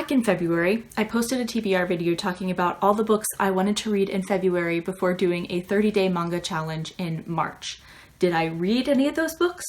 Back in February, I posted a TBR video talking about all the books I wanted to read in February before doing a 30-day manga challenge in March. Did I read any of those books?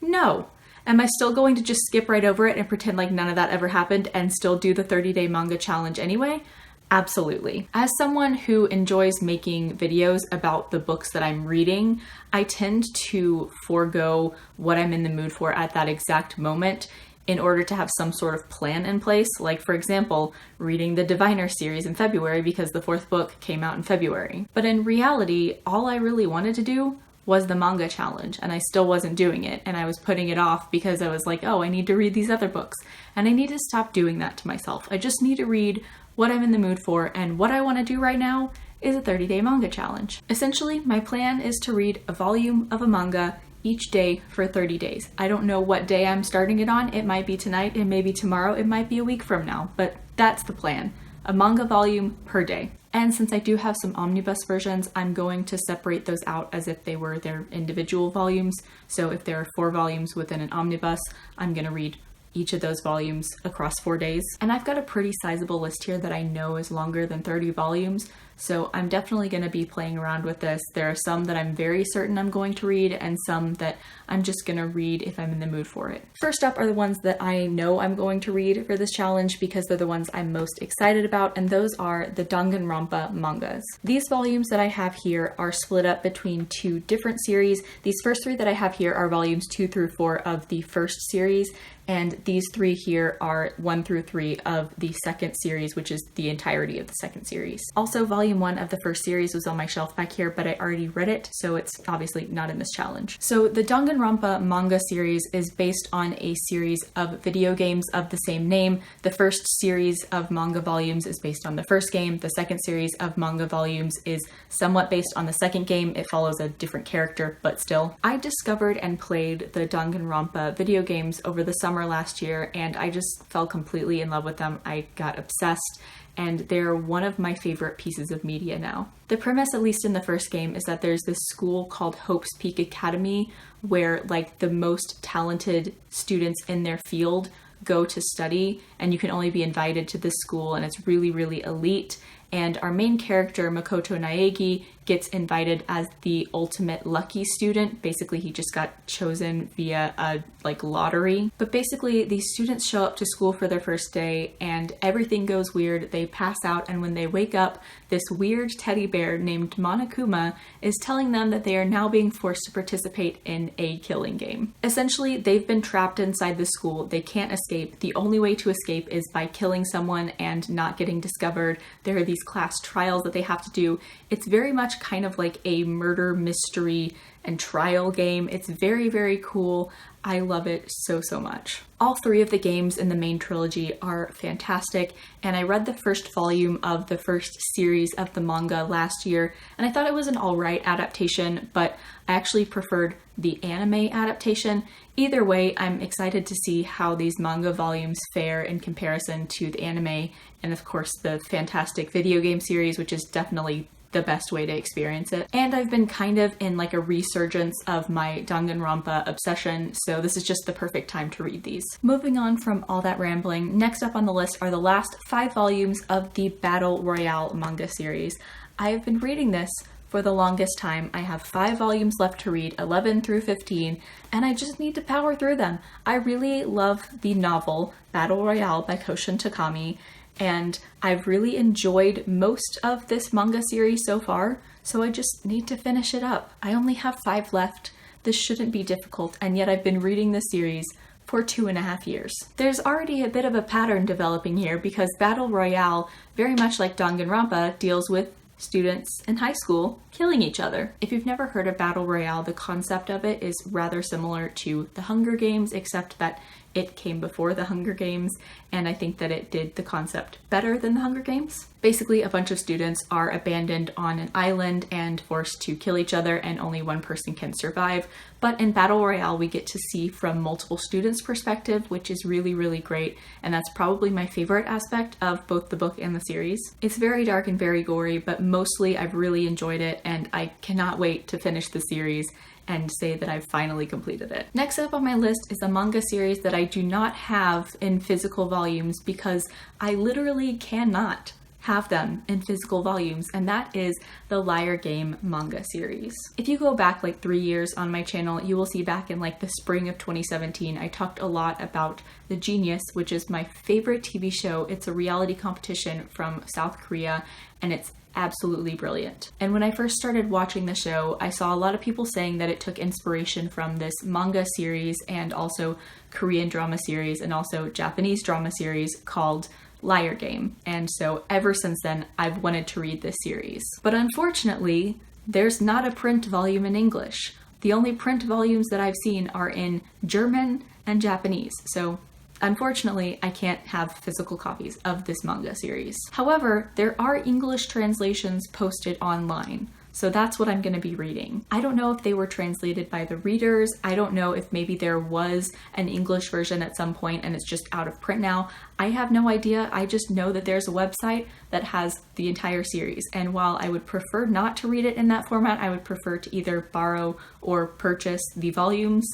No. Am I still going to just skip right over it and pretend like none of that ever happened and still do the 30-day manga challenge anyway? Absolutely. As someone who enjoys making videos about the books that I'm reading, I tend to forego what I'm in the mood for at that exact moment in order to have some sort of plan in place. Like, for example, reading the Diviner series in February because the 4th book came out in February. But in reality, all I really wanted to do was the manga challenge, and I still wasn't doing it, and I was putting it off because I was like, oh, I need to read these other books, and I need to stop doing that to myself. I just need to read what I'm in the mood for, and what I want to do right now is a 30-day manga challenge. Essentially, my plan is to read a volume of a manga each day for 30 days. I don't know what day I'm starting it on. It might be tonight, it may be tomorrow, it might be a week from now, but that's the plan. A manga volume per day. And since I do have some omnibus versions, I'm going to separate those out as if they were their individual volumes. So if there are 4 volumes within an omnibus, I'm going to read each of those volumes across 4 days. And I've got a pretty sizable list here that I know is longer than 30 volumes, so I'm definitely going to be playing around with this. There are some that I'm very certain I'm going to read and some that I'm just going to read if I'm in the mood for it. First up are the ones that I know I'm going to read for this challenge because they're the ones I'm most excited about, and those are the Danganronpa mangas. These volumes that I have here are split up between 2 different series. These first 3 that I have here are volumes 2 through 4 of the first series, and these 3 here are 1 through 3 of the second series, which is the entirety of the second series. Also, volume 1 of the first series was on my shelf back here, but I already read it, so it's obviously not in this challenge. So the Danganronpa manga series is based on a series of video games of the same name. The first series of manga volumes is based on the first game. The second series of manga volumes is somewhat based on the second game. It follows a different character, but still. I discovered and played the Danganronpa video games over the summer last year, and I just fell completely in love with them. I got obsessed, and they're one of my favorite pieces of media now. The premise, at least in the first game, is that there's this school called Hope's Peak Academy where like the most talented students in their field go to study, and you can only be invited to this school, and it's really, really elite. And our main character, Makoto Naegi, gets invited as the ultimate lucky student. Basically, he just got chosen via a lottery. But basically, these students show up to school for their first day and everything goes weird. They pass out, and when they wake up, this weird teddy bear named Monokuma is telling them that they are now being forced to participate in a killing game. Essentially, they've been trapped inside the school. They can't escape. The only way to escape is by killing someone and not getting discovered. There are these class trials that they have to do. It's very much kind of like a murder mystery and trial game. It's very, very cool. I love it so, so much. All 3 of the games in the main trilogy are fantastic, and I read the first volume of the first series of the manga last year, and I thought it was an alright adaptation, but I actually preferred the anime adaptation. Either way, I'm excited to see how these manga volumes fare in comparison to the anime, and of course the fantastic video game series, which is definitely the best way to experience it. And I've been kind of in like a resurgence of my Danganronpa obsession, so this is just the perfect time to read these. Moving on from all that rambling, next up on the list are the last 5 volumes of the Battle Royale manga series. I have been reading this for the longest time. I have 5 volumes left to read, 11 through 15, and I just need to power through them. I really love the novel Battle Royale by Koshin Takami, and I've really enjoyed most of this manga series so far, so I just need to finish it up. I only have 5 left. This shouldn't be difficult, and yet I've been reading this series for 2.5 years. There's already a bit of a pattern developing here because Battle Royale, very much like Danganronpa, deals with students in high school killing each other. If you've never heard of Battle Royale, the concept of it is rather similar to the Hunger Games, except that it came before the Hunger Games, and I think that it did the concept better than the Hunger Games. Basically, a bunch of students are abandoned on an island and forced to kill each other, and only one person can survive. But in Battle Royale, we get to see from multiple students' perspective, which is really, really great, and that's probably my favorite aspect of both the book and the series. It's very dark and very gory, but mostly I've really enjoyed it, and I cannot wait to finish the series and say that I've finally completed it. Next up on my list is a manga series that I do not have in physical volumes because I literally cannot have them in physical volumes, and that is the Liar Game manga series. If you go back like 3 years on my channel, you will see back in like the spring of 2017, I talked a lot about The Genius, which is my favorite TV show. It's a reality competition from South Korea, and it's absolutely brilliant. And when I first started watching the show, I saw a lot of people saying that it took inspiration from this manga series and also Korean drama series and also Japanese drama series called Liar Game. And so ever since then, I've wanted to read this series. But unfortunately, there's not a print volume in English. The only print volumes that I've seen are in German and Japanese. So unfortunately, I can't have physical copies of this manga series. However, there are English translations posted online. So that's what I'm going to be reading. I don't know if they were translated by the readers. I don't know if maybe there was an English version at some point and it's just out of print now. I have no idea. I just know that there's a website that has the entire series. And while I would prefer not to read it in that format, I would prefer to either borrow or purchase the volumes.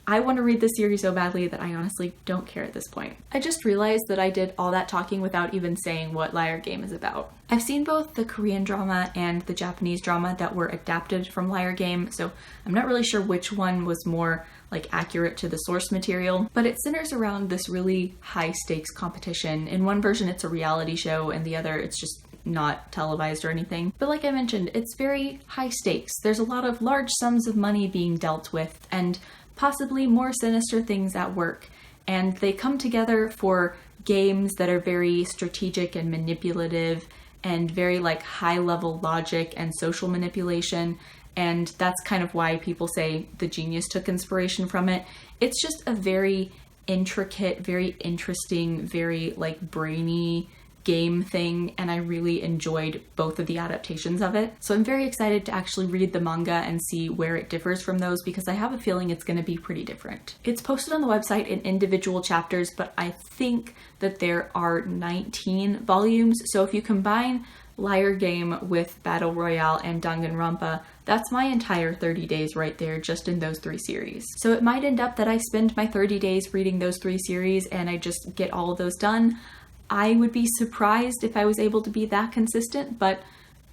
I want to read this series so badly that I honestly don't care at this point. I just realized that I did all that talking without even saying what Liar Game is about. I've seen both the Korean drama and the Japanese drama that were adapted from Liar Game, so I'm not really sure which one was more like accurate to the source material, but it centers around this really high stakes competition. In one version it's a reality show and the other it's just not televised or anything. But like I mentioned, it's very high stakes. There's a lot of large sums of money being dealt with and possibly more sinister things at work. And they come together for games that are very strategic and manipulative and very like high level logic and social manipulation. And that's kind of why people say The Genius took inspiration from it. It's just a very intricate, very interesting, very like brainy game thing, and I really enjoyed both of the adaptations of it. So I'm very excited to actually read the manga and see where it differs from those because I have a feeling it's going to be pretty different. It's posted on the website in individual chapters, but I think that there are 19 volumes. So if you combine Liar Game with Battle Royale and Danganronpa, that's my entire 30 days right there just in those 3 series. So it might end up that I spend my 30 days reading those 3 series and I just get all of those done. I would be surprised if I was able to be that consistent, but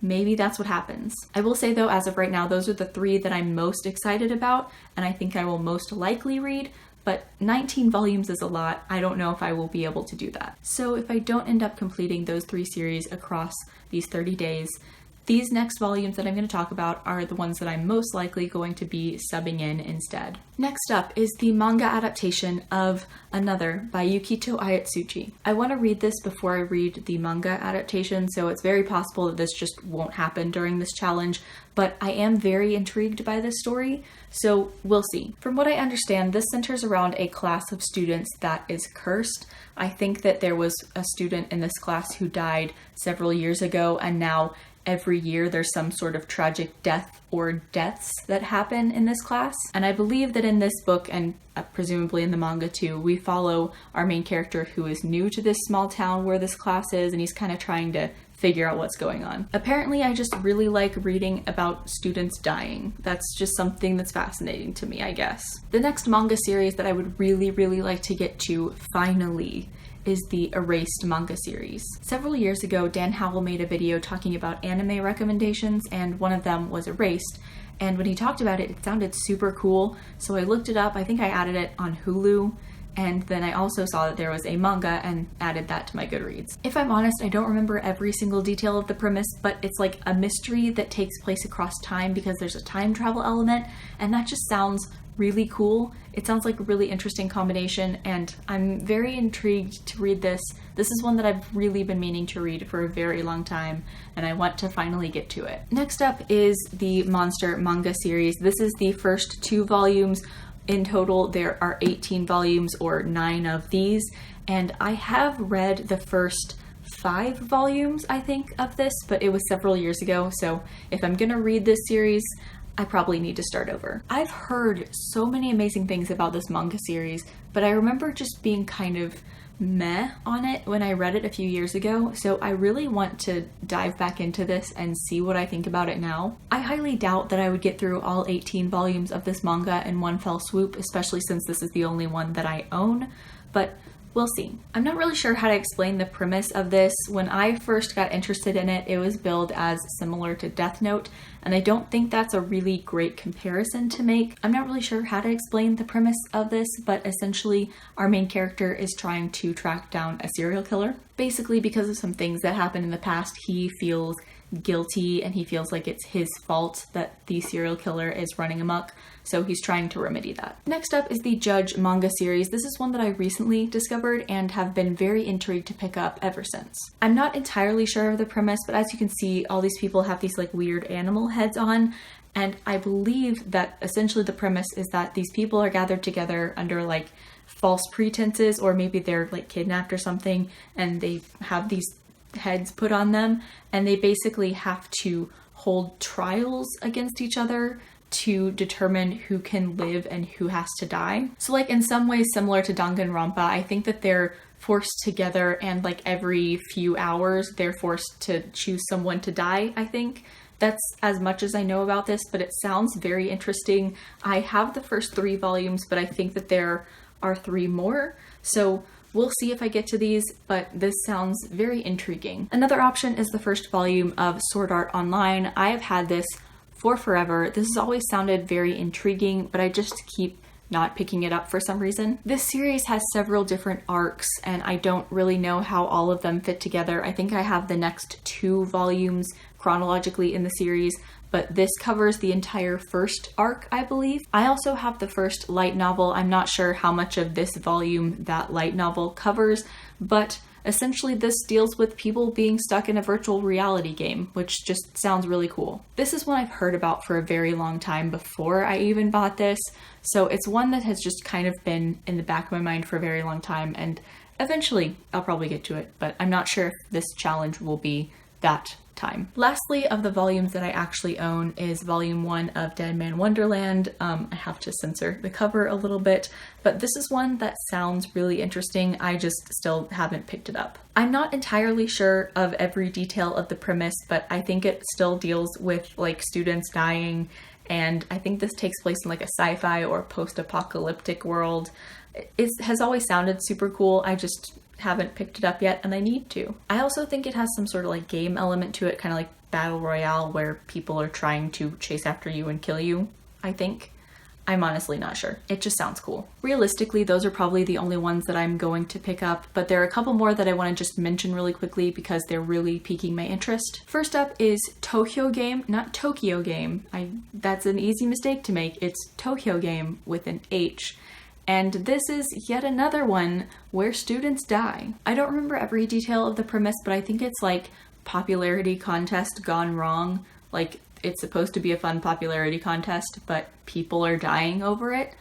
maybe that's what happens. I will say though, as of right now, those are the 3 that I'm most excited about and I think I will most likely read, but 19 volumes is a lot. I don't know if I will be able to do that. So if I don't end up completing those 3 series across these 30 days, these next volumes that I'm going to talk about are the ones that I'm most likely going to be subbing in instead. Next up is the manga adaptation of Another by Yukito Ayatsuchi. I want to read this before I read the manga adaptation, so it's very possible that this just won't happen during this challenge, but I am very intrigued by this story, so we'll see. From what I understand, this centers around a class of students that is cursed. I think that there was a student in this class who died several years ago, and now every year there's some sort of tragic death or deaths that happen in this class. And I believe that in this book, and presumably in the manga too, we follow our main character who is new to this small town where this class is, and he's kind of trying to figure out what's going on. Apparently, I just really like reading about students dying. That's just something that's fascinating to me, I guess. The next manga series that I would really like to get to, finally, is the Erased manga series. Several years ago, Dan Howell made a video talking about anime recommendations, and one of them was Erased. And when he talked about it, it sounded super cool, so I looked it up. I think I added it on Hulu, and then I also saw that there was a manga and added that to my Goodreads. If I'm honest, I don't remember every single detail of the premise, but it's like a mystery that takes place across time because there's a time travel element, and that just sounds really cool. It sounds like a really interesting combination, and I'm very intrigued to read this. This is one that I've really been meaning to read for a very long time, and I want to finally get to it. Next up is the Monster manga series. This is the first 2 volumes. In total, there are 18 volumes, or 9 of these, and I have read the first 5 volumes, I think, of this, but it was several years ago, so if I'm gonna read this series, I probably need to start over. I've heard so many amazing things about this manga series, but I remember just being kind of meh on it when I read it a few years ago, so I really want to dive back into this and see what I think about it now. I highly doubt that I would get through all 18 volumes of this manga in one fell swoop, especially since this is the only one that I own, but we'll see. I'm not really sure how to explain the premise of this. When I first got interested in it, it was billed as similar to Death Note, and I don't think that's a really great comparison to make. I'm not really sure how to explain the premise of this, but essentially our main character is trying to track down a serial killer. Basically, because of some things that happened in the past, he feels guilty and he feels like it's his fault that the serial killer is running amok, so he's trying to remedy that. Next up is the Judge manga series. This is one that I recently discovered and have been very intrigued to pick up ever since. I'm not entirely sure of the premise, but as you can see, all these people have these like weird animal heads on, and I believe that essentially the premise is that these people are gathered together under like false pretenses, or maybe they're like kidnapped or something, and they have these heads put on them, and they basically have to hold trials against each other to determine who can live and who has to die. So like in some ways similar to Danganronpa, I think that they're forced together, and like every few hours they're forced to choose someone to die, I think. That's as much as I know about this, but it sounds very interesting. I have the first 3 volumes, but I think that there are 3 more, so we'll see if I get to these, but this sounds very intriguing. Another option is the first volume of Sword Art Online. I have had this for forever. This has always sounded very intriguing, but I just keep not picking it up for some reason. This series has several different arcs, and I don't really know how all of them fit together. I think I have the next 2 volumes chronologically in the series, but this covers the entire first arc, I believe. I also have the first light novel. I'm not sure how much of this volume that light novel covers, but essentially this deals with people being stuck in a virtual reality game, which just sounds really cool. This is one I've heard about for a very long time before I even bought this, so it's one that has just kind of been in the back of my mind for a very long time, and eventually I'll probably get to it, but I'm not sure if this challenge will be that time. Lastly, of the volumes that I actually own is volume 1 of Deadman Wonderland. I have to censor the cover a little bit, but this is one that sounds really interesting. I just still haven't picked it up. I'm not entirely sure of every detail of the premise, but I think it still deals with like students dying, and I think this takes place in like a sci-fi or post-apocalyptic world. It has always sounded super cool. I just haven't picked it up yet, and I need to. I also think it has some sort of like game element to it, kind of like battle royale, where people are trying to chase after you and kill you, I think. I'm honestly not sure. It just sounds cool. Realistically, those are probably the only ones that I'm going to pick up, but there are a couple more that I want to just mention really quickly because they're really piquing my interest. First up is Tokyo Game, not Tokyo Game. That's an easy mistake to make. It's Tokyo Game with an H. And this is yet another one where students die. I don't remember every detail of the premise, but I think it's like popularity contest gone wrong. Like it's supposed to be a fun popularity contest, but people are dying over it.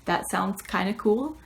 That sounds kind of cool.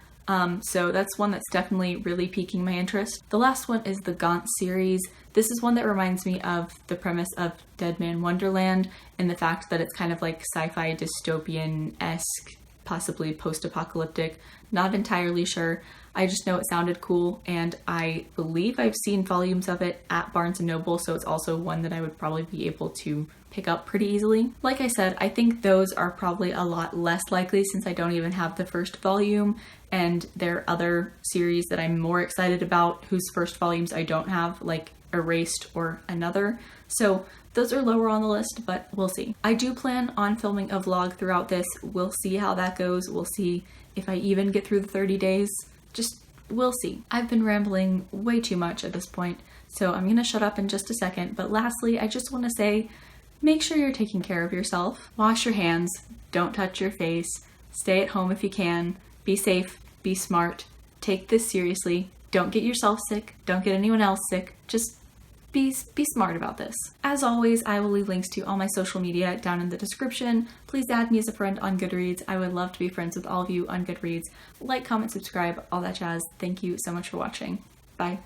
So that's one that's definitely really piquing my interest. The last one is the Gaunt series. This is one that reminds me of the premise of Deadman Wonderland, in the fact that it's kind of like sci-fi dystopian-esque, possibly post-apocalyptic. Not entirely sure. I just know it sounded cool, and I believe I've seen volumes of it at Barnes & Noble, so it's also one that I would probably be able to pick up pretty easily. Like I said, I think those are probably a lot less likely since I don't even have the first volume, and there are other series that I'm more excited about whose first volumes I don't have, like Erased or Another. So those are lower on the list, but we'll see. I do plan on filming a vlog throughout this. We'll see how that goes. We'll see if I even get through the 30 days. Just, we'll see. I've been rambling way too much at this point, so I'm gonna shut up in just a second. But lastly, I just want to say, make sure you're taking care of yourself. Wash your hands. Don't touch your face. Stay at home if you can. Be safe. Be smart. Take this seriously. Don't get yourself sick. Don't get anyone else sick. Just be smart about this. As always, I will leave links to all my social media down in the description. Please add me as a friend on Goodreads. I would love to be friends with all of you on Goodreads. Like, comment, subscribe, all that jazz. Thank you so much for watching. Bye.